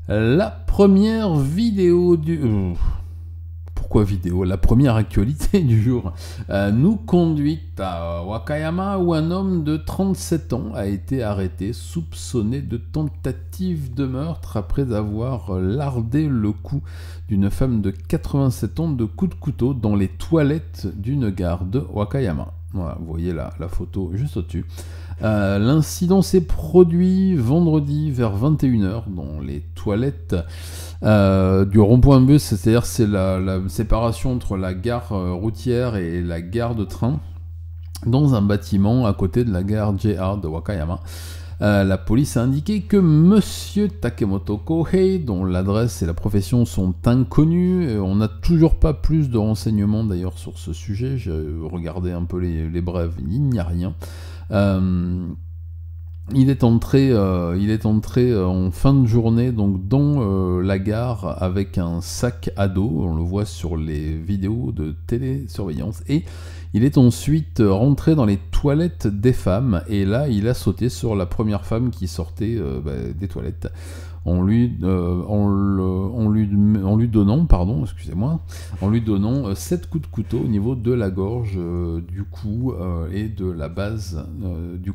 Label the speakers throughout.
Speaker 1: La première vidéo du... pourquoi vidéo? La première actualité du jour nous conduit à Wakayama où un homme de 37 ans a été arrêté soupçonné de tentative de meurtre après avoir lardé le cou d'une femme de 87 ans de coups de couteau dans les toilettes d'une gare de Wakayama. Voilà, vous voyez la photo juste au-dessus. L'incident s'est produit vendredi vers 21 h dans les toilettes du rond-point bus, c'est-à-dire c'est la séparation entre la gare routière et la gare de train, dans un bâtiment à côté de la gare JR de Wakayama. La police a indiqué que Monsieur Takemoto Kohei, dont l'adresse et la profession sont inconnus, on n'a toujours pas plus de renseignements d'ailleurs sur ce sujet, j'ai regardé un peu les brèves, il n'y a rien. Il est entré en fin de journée donc dans la gare avec un sac à dos, on le voit sur les vidéos de télésurveillance, et il est ensuite rentré dans les toilettes des femmes, et là il a sauté sur la première femme qui sortait des toilettes. En lui donnant 7 coups de couteau au niveau de la gorge, du cou et de la base du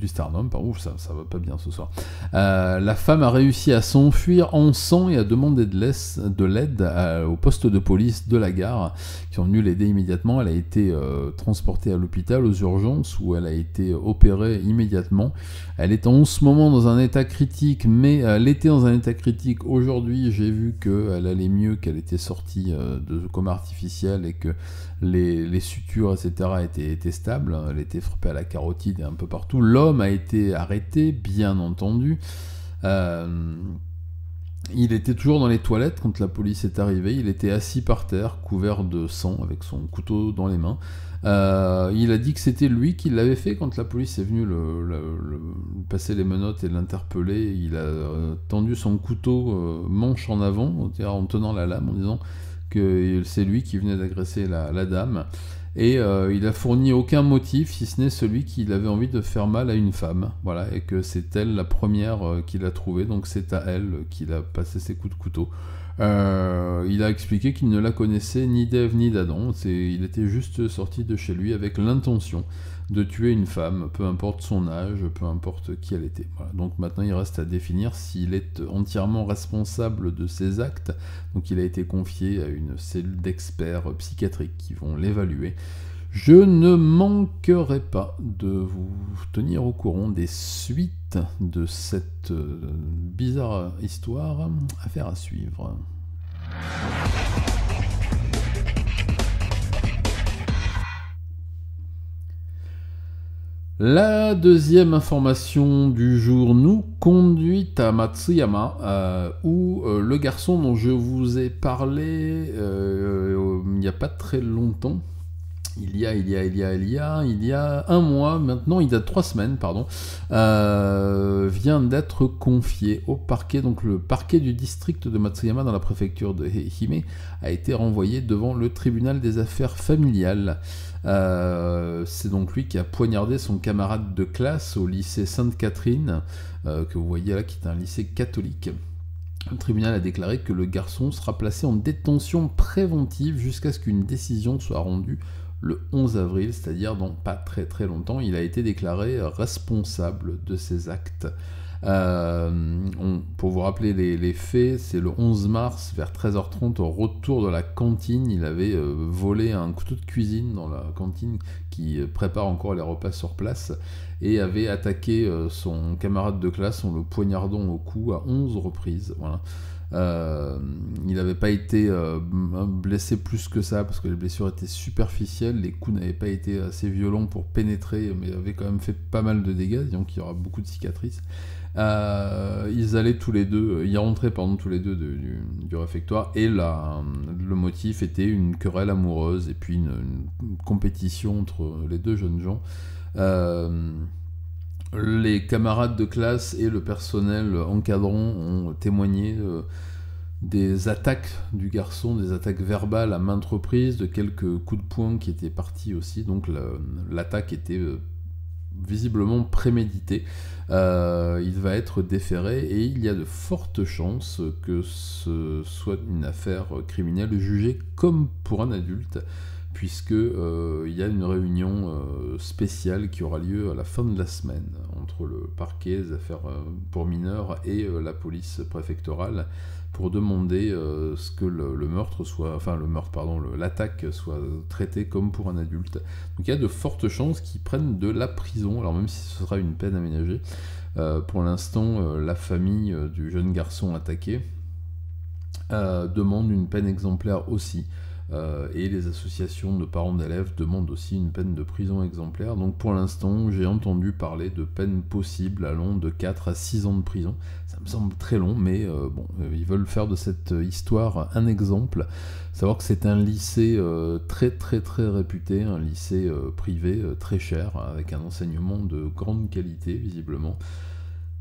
Speaker 1: sternum. Ça va pas bien ce soir. La femme a réussi à s'enfuir en sang et à demander de l'aide au poste de police de la gare, qui sont venus l'aider immédiatement. Elle a été transportée à l'hôpital aux urgences où elle a été opérée immédiatement. Elle est en ce moment dans un état critique, mais elle était dans un état critique aujourd'hui. J'ai vu qu'elle allait mieux, qu'elle était sortie de coma artificiel et que les sutures, etc. étaient stables. Elle était frappée à la carotide et un peu partout. L'homme a été arrêté, bien entendu. Il était toujours dans les toilettes quand la police est arrivée. Il était assis par terre, couvert de sang, avec son couteau dans les mains. Il a dit que c'était lui qui l'avait fait quand la police est venue passer les menottes et l'interpeller. Il a tendu son couteau manche en avant, en tenant la lame, en disant que c'est lui qui venait d'agresser la dame. Et il a fourni aucun motif, si ce n'est celui qu'il avait envie de faire mal à une femme. Voilà, et que c'est elle la première qu'il a trouvée, donc c'est à elle qu'il a passé ses coups de couteau. Il a expliqué qu'il ne la connaissait ni d'Ève ni d'Adam. Il était juste sorti de chez lui avec l'intention de tuer une femme, peu importe son âge, peu importe qui elle était. Voilà. Donc maintenant il reste à définir s'il est entièrement responsable de ses actes. Donc il a été confié à une cellule d'experts psychiatriques qui vont l'évaluer. Je ne manquerai pas de vous tenir au courant des suites de cette bizarre histoire. Affaire à suivre. La deuxième information du jour nous conduit à Matsuyama, où le garçon dont je vous ai parlé il n'y a pas très longtemps, il y a un mois maintenant, il y a 3 semaines, pardon, vient d'être confié au parquet. Donc le parquet du district de Matsuyama dans la préfecture de Ehime a été renvoyé devant le tribunal des affaires familiales. C'est donc lui qui a poignardé son camarade de classe au lycée Sainte-Catherine, que vous voyez là, qui est un lycée catholique. Le tribunal a déclaré que le garçon sera placé en détention préventive jusqu'à ce qu'une décision soit rendue le 11 avril, c'est-à-dire dans pas très très longtemps. Il a été déclaré responsable de ses actes. Pour vous rappeler les faits, c'est le 11 mars vers 13h30 au retour de la cantine. Il avait volé un couteau de cuisine dans la cantine qui prépare encore les repas sur place et avait attaqué son camarade de classe en le poignardant au cou à 11 reprises. Voilà. Il n'avait pas été blessé plus que ça parce que les blessures étaient superficielles, les coups n'avaient pas été assez violents pour pénétrer, mais avaient quand même fait pas mal de dégâts, donc il y aura beaucoup de cicatrices. Ils allaient tous les deux, ils rentraient tous les deux du réfectoire, et le motif était une querelle amoureuse et puis une compétition entre les deux jeunes gens. Les camarades de classe et le personnel encadrant ont témoigné des attaques du garçon, des attaques verbales à maintes reprises, de quelques coups de poing qui étaient partis aussi. Donc l'attaque était visiblement prémédité. Il va être déféré et il y a de fortes chances que ce soit une affaire criminelle jugée comme pour un adulte, puisque il y a une réunion spéciale qui aura lieu à la fin de la semaine entre le parquet des affaires pour mineurs et la police préfectorale pour demander ce que le meurtre soit, enfin le meurtre, pardon, l'attaque soit traitée comme pour un adulte. Donc il y a de fortes chances qu'ils prennent de la prison, alors même si ce sera une peine aménagée. Pour l'instant, la famille du jeune garçon attaqué demande une peine exemplaire aussi. Et les associations de parents d'élèves demandent aussi une peine de prison exemplaire. Donc pour l'instant, j'ai entendu parler de peines possibles allant de 4 à 6 ans de prison. Ça me semble très long, mais ils veulent faire de cette histoire un exemple. Savoir que c'est un lycée très très très réputé, un lycée privé très cher, avec un enseignement de grande qualité visiblement,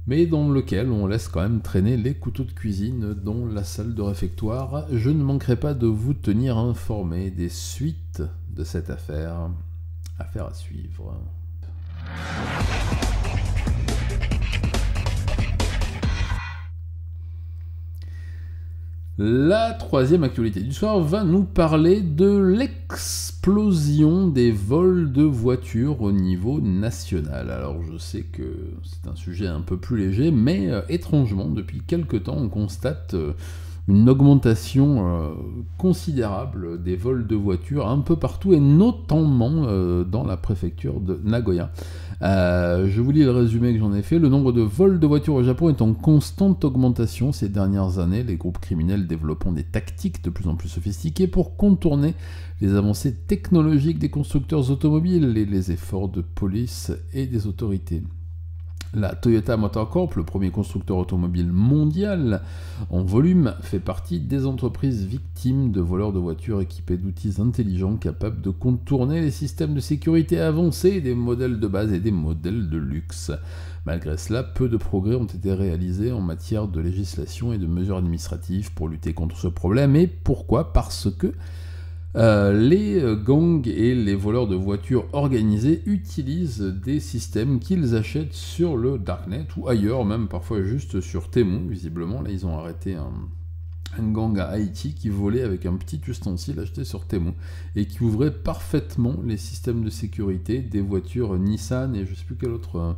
Speaker 1: mais dans lequel on laisse quand même traîner les couteaux de cuisine dans la salle de réfectoire. Je ne manquerai pas de vous tenir informé des suites de cette affaire. Affaire à suivre. La troisième actualité du soir va nous parler de l'explosion des vols de voitures au niveau national. Alors je sais que c'est un sujet un peu plus léger, mais étrangement, depuis quelque temps, on constate une augmentation considérable des vols de voitures un peu partout, et notamment dans la préfecture de Nagoya. Je vous lis le résumé que j'en ai fait. Le nombre de vols de voitures au Japon est en constante augmentation ces dernières années, les groupes criminels développant des tactiques de plus en plus sophistiquées pour contourner les avancées technologiques des constructeurs automobiles et les efforts de police et des autorités. La Toyota Motor Corp, le premier constructeur automobile mondial en volume, fait partie des entreprises victimes de voleurs de voitures équipés d'outils intelligents capables de contourner les systèmes de sécurité avancés des modèles de base et des modèles de luxe. Malgré cela, peu de progrès ont été réalisés en matière de législation et de mesures administratives pour lutter contre ce problème. Et pourquoi ? Parce que les gangs et les voleurs de voitures organisés utilisent des systèmes qu'ils achètent sur le Darknet ou ailleurs, même parfois juste sur Temu, visiblement. Là, ils ont arrêté un gang à Haïti qui volait avec un petit ustensile acheté sur Temu et qui ouvrait parfaitement les systèmes de sécurité des voitures Nissan et je ne sais plus quelle autre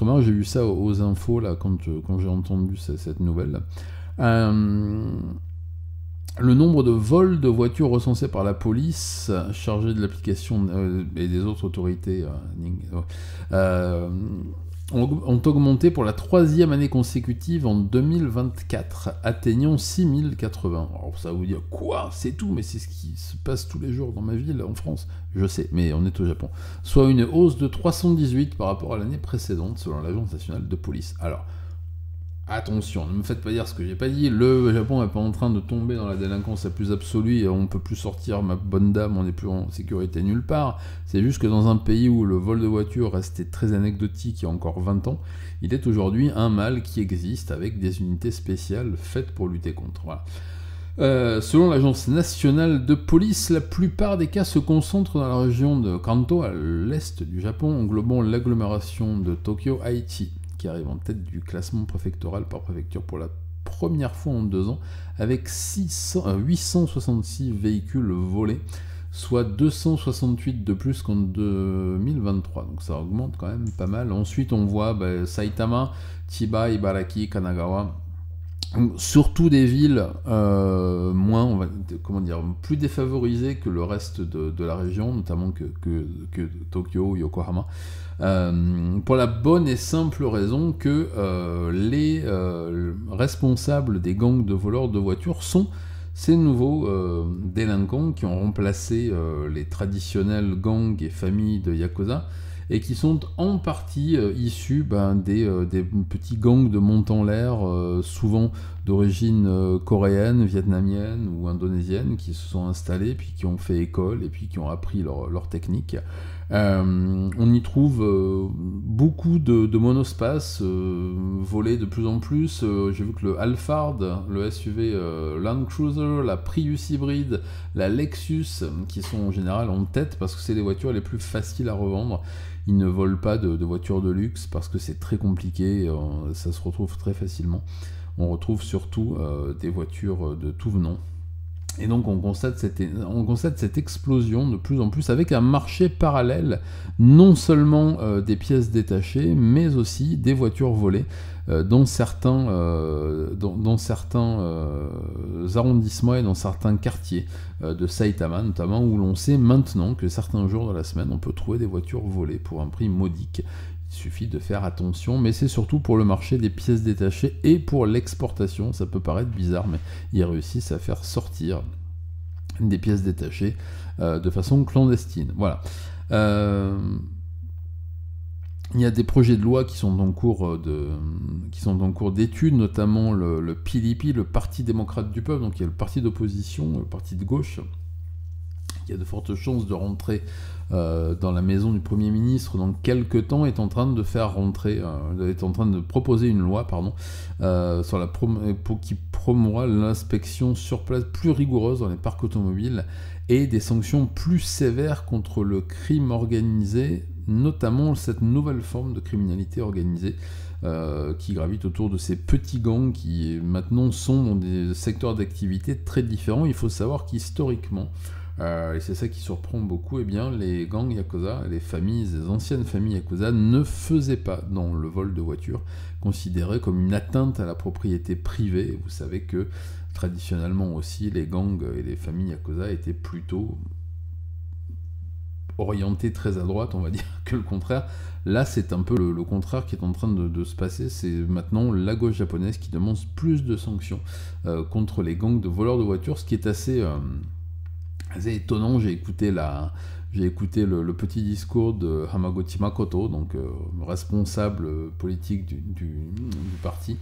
Speaker 1: marque. J'ai vu ça aux infos là, quand j'ai entendu cette nouvelle. Le nombre de vols de voitures recensés par la police chargée de l'application et des autres autorités ont augmenté pour la troisième année consécutive en 2024, atteignant 6080. Alors ça vous dire quoi ? C'est tout, mais c'est ce qui se passe tous les jours dans ma ville en France. Je sais, mais on est au Japon. Soit une hausse de 318 par rapport à l'année précédente, selon l'Agence nationale de police. Alors, attention, ne me faites pas dire ce que j'ai pas dit, le Japon n'est pas en train de tomber dans la délinquance la plus absolue, et on peut plus sortir, ma bonne dame, on n'est plus en sécurité nulle part. C'est juste que dans un pays où le vol de voiture restait très anecdotique il y a encore 20 ans, il est aujourd'hui un mal qui existe avec des unités spéciales faites pour lutter contre. Voilà. Selon l'Agence nationale de police, la plupart des cas se concentrent dans la région de Kanto, à l'est du Japon, englobant l'agglomération de Tokyo, Haïti, qui arrive en tête du classement préfectoral par préfecture pour la première fois en 2 ans, avec 866 véhicules volés, soit 268 de plus qu'en 2023, donc ça augmente quand même pas mal. Ensuite on voit Saitama, Chiba, Ibaraki, Kanagawa, surtout des villes plus défavorisées que le reste de la région, notamment que Tokyo ou Yokohama, pour la bonne et simple raison que les responsables des gangs de voleurs de voitures sont ces nouveaux délinquants qui ont remplacé les traditionnels gangs et familles de Yakuza, et qui sont en partie issus des petits gangs de monte-en-l'air, souvent d'origine coréenne, vietnamienne ou indonésienne, qui se sont installés, puis qui ont fait école, et puis qui ont appris leur technique. On y trouve beaucoup de monospaces volés de plus en plus. J'ai vu que le Alphard, le SUV Land Cruiser, la Prius hybride, la Lexus, qui sont en général en tête parce que c'est les voitures les plus faciles à revendre. Ils ne volent pas de voitures de luxe parce que c'est très compliqué, ça se retrouve très facilement. On retrouve surtout des voitures de tout venant. Et donc on constate cette explosion de plus en plus avec un marché parallèle, non seulement des pièces détachées, mais aussi des voitures volées dans certains arrondissements et dans certains quartiers de Saitama notamment, où l'on sait maintenant que certains jours de la semaine on peut trouver des voitures volées pour un prix modique. Il suffit de faire attention, mais c'est surtout pour le marché des pièces détachées et pour l'exportation. Ça peut paraître bizarre, mais ils réussissent à faire sortir des pièces détachées de façon clandestine. Voilà. Il y a des projets de loi qui sont en cours d'étude, notamment le PDP, le Parti démocrate du peuple, donc il y a le parti d'opposition, le parti de gauche, qui a de fortes chances de rentrer dans la maison du Premier ministre dans quelques temps, est en train de proposer une loi qui promouvra l'inspection sur place plus rigoureuse dans les parcs automobiles et des sanctions plus sévères contre le crime organisé, notamment cette nouvelle forme de criminalité organisée qui gravite autour de ces petits gangs qui maintenant sont dans des secteurs d'activité très différents. Il faut savoir qu'historiquement, et c'est ça qui surprend beaucoup, eh bien, les gangs Yakuza, les anciennes familles Yakuza ne faisaient pas dans le vol de voitures, considéré comme une atteinte à la propriété privée. Vous savez que traditionnellement aussi, les gangs et les familles Yakuza étaient plutôt orientés très à droite, on va dire, que le contraire. Là, c'est un peu le contraire qui est en train de se passer. C'est maintenant la gauche japonaise qui demande plus de sanctions contre les gangs de voleurs de voitures, ce qui est assez étonnant. J'ai écouté le petit discours de Hamaguchi Makoto, donc responsable politique du parti,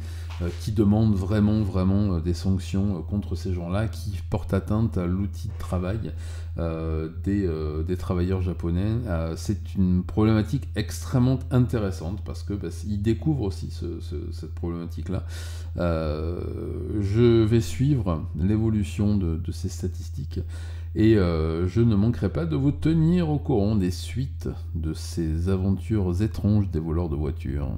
Speaker 1: qui demande vraiment des sanctions contre ces gens-là qui portent atteinte à l'outil de travail des travailleurs japonais. C'est une problématique extrêmement intéressante parce que ils découvrent aussi cette problématique-là. Je vais suivre l'évolution de ces statistiques. Et je ne manquerai pas de vous tenir au courant des suites de ces aventures étranges des voleurs de voitures.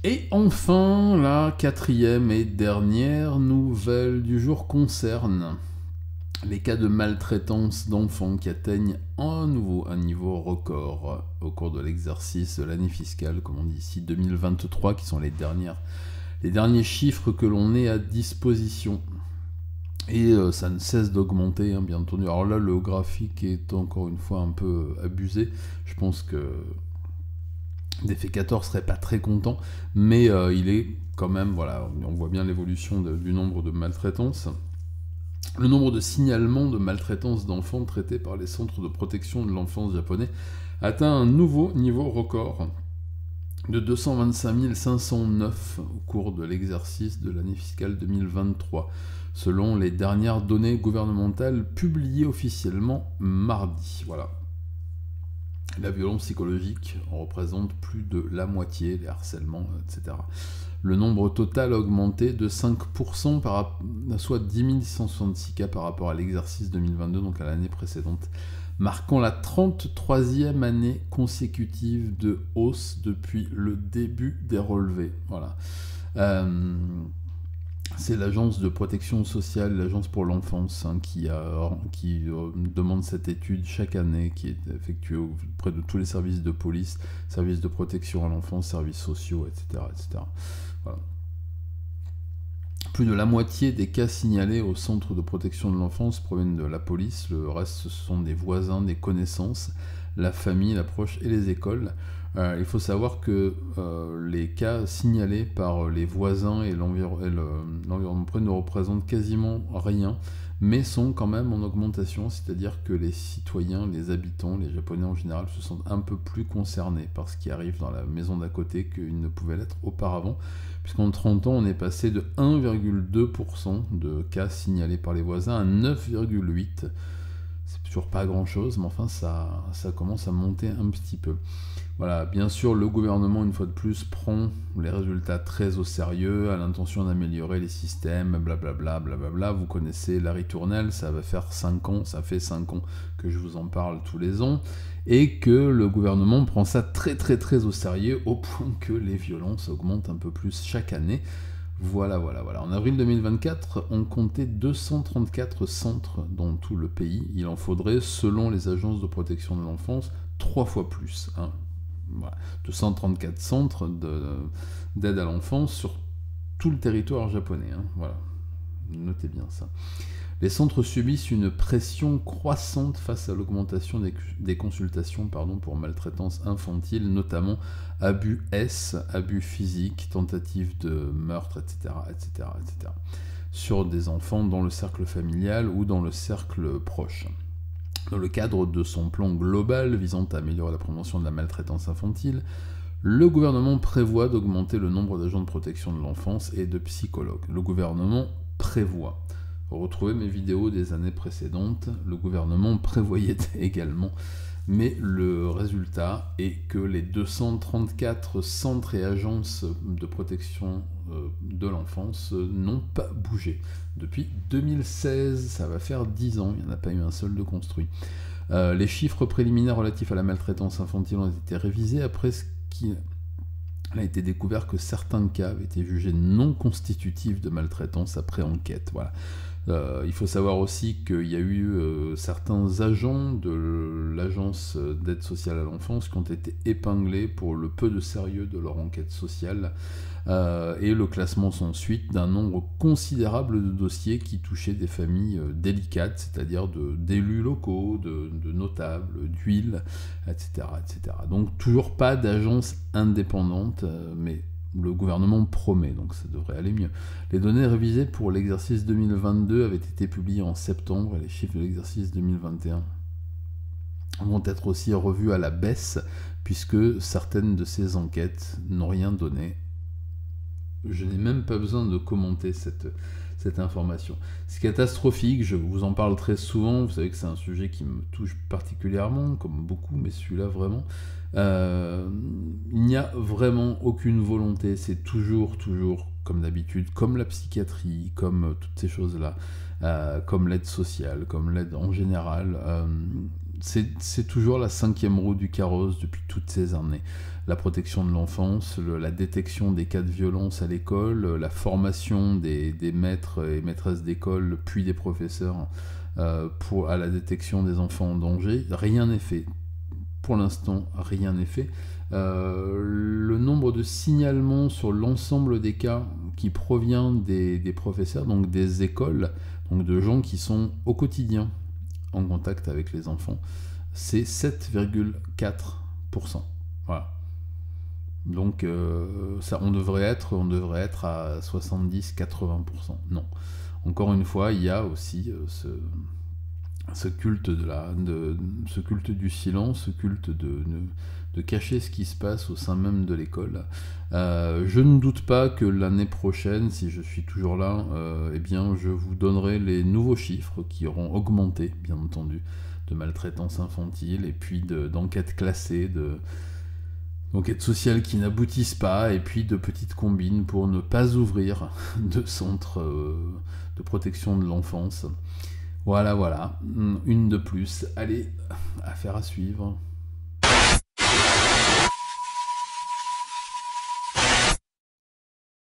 Speaker 1: Et enfin, la quatrième et dernière nouvelle du jour concerne les cas de maltraitance d'enfants qui atteignent à nouveau un niveau record au cours de l'exercice de l'année fiscale, comme on dit ici, 2023, qui sont les derniers chiffres que l'on ait à disposition. Et ça ne cesse d'augmenter, hein, bien entendu. Alors là, le graphique est encore une fois un peu abusé. Je pense que Défécateur serait pas très content, mais il est quand même, voilà, on voit bien l'évolution du nombre de maltraitances. Le nombre de signalements de maltraitance d'enfants traités par les centres de protection de l'enfance japonais atteint un nouveau niveau record de 225 509 au cours de l'exercice de l'année fiscale 2023, selon les dernières données gouvernementales publiées officiellement mardi. Voilà. La violence psychologique en représente plus de la moitié, les harcèlements, etc. Le nombre total a augmenté de 5%, soit 10 166 cas par rapport à l'exercice 2022, donc à l'année précédente, marquant la 33e année consécutive de hausse depuis le début des relevés. Voilà. C'est l'agence de protection sociale, l'agence pour l'enfance, hein, qui demande cette étude chaque année, qui est effectuée auprès de tous les services de police, services de protection à l'enfance, services sociaux, etc. etc. Voilà. Plus de la moitié des cas signalés au centre de protection de l'enfance proviennent de la police, le reste ce sont des voisins, des connaissances, la famille, la proche et les écoles. Il faut savoir que les cas signalés par les voisins et l'environnement ne représentent quasiment rien mais sont quand même en augmentation, c'est-à-dire que les citoyens, les habitants, les Japonais en général se sentent un peu plus concernés par ce qui arrive dans la maison d'à côté qu'ils ne pouvaient l'être auparavant, puisqu'en 30 ans, on est passé de 1,2% de cas signalés par les voisins à 9,8%. C'est toujours pas grand-chose, mais enfin, ça commence à monter un petit peu. Voilà, bien sûr, le gouvernement, une fois de plus, prend les résultats très au sérieux, a l'intention d'améliorer les systèmes, blablabla, blablabla. Vous connaissez la ritournelle, ça fait 5 ans que je vous en parle tous les ans, et que le gouvernement prend ça très très très au sérieux, au point que les violences augmentent un peu plus chaque année. Voilà. En avril 2024, on comptait 234 centres dans tout le pays. Il en faudrait, selon les agences de protection de l'enfance, 3 fois plus. Hein. Voilà. 234 centres d'aide à l'enfance sur tout le territoire japonais. Hein. Voilà. Notez bien ça. Les centres subissent une pression croissante face à l'augmentation des consultations pour maltraitance infantile, notamment abus abus physiques, tentatives de meurtre, etc., sur des enfants dans le cercle familial ou dans le cercle proche. Dans le cadre de son plan global visant à améliorer la prévention de la maltraitance infantile, le gouvernement prévoit d'augmenter le nombre d'agents de protection de l'enfance et de psychologues. Le gouvernement prévoit. Retrouvez mes vidéos des années précédentes, le gouvernement prévoyait également, mais le résultat est que les 234 centres et agences de protection de l'enfance n'ont pas bougé. Depuis 2016, ça va faire 10 ans, il n'y en a pas eu un seul de construit. Les chiffres préliminaires relatifs à la maltraitance infantile ont été révisés après ce qui a été découvert que certains cas avaient été jugés non constitutifs de maltraitance après enquête. Voilà. Il faut savoir aussi qu'il y a eu certains agents de l'agence d'aide sociale à l'enfance qui ont été épinglés pour le peu de sérieux de leur enquête sociale et le classement sans suite d'un nombre considérable de dossiers qui touchaient des familles délicates, c'est-à-dire d'élus locaux, de notables, d'huile, etc., etc. Donc toujours pas d'agence indépendante, mais le gouvernement promet, donc ça devrait aller mieux. Les données révisées pour l'exercice 2022 avaient été publiées en septembre et les chiffres de l'exercice 2021 vont être aussi revus à la baisse puisque certaines de ces enquêtes n'ont rien donné. Je n'ai même pas besoin de commenter cette information. C'est catastrophique, je vous en parle très souvent, vous savez que c'est un sujet qui me touche particulièrement, comme beaucoup, mais celui-là vraiment. Il n'y a vraiment aucune volonté, c'est toujours, comme d'habitude, comme la psychiatrie, comme toutes ces choses-là, comme l'aide sociale, comme l'aide en général, c'est toujours la 5e roue du carrosse depuis toutes ces années. La protection de l'enfance, la détection des cas de violence à l'école, la formation des maîtres et maîtresses d'école, puis des professeurs à la détection des enfants en danger. Rien n'est fait. Pour l'instant, rien n'est fait. Le nombre de signalements sur l'ensemble des cas qui provient des professeurs, donc des écoles, donc de gens qui sont au quotidien en contact avec les enfants, c'est 7,4%. Voilà. Donc ça, on devrait être à 70-80%. Non. Encore une fois, il y a aussi ce culte ce culte du silence, ce culte de cacher ce qui se passe au sein même de l'école. Je ne doute pas que l'année prochaine, si je suis toujours là, eh bien, je vous donnerai les nouveaux chiffres qui auront augmenté, bien entendu, de maltraitance infantile, et puis d'enquêtes classées, d'enquêtes sociales qui n'aboutissent pas, et puis de petites combines pour ne pas ouvrir de centres de protection de l'enfance. Voilà, une de plus. Allez, affaire à suivre.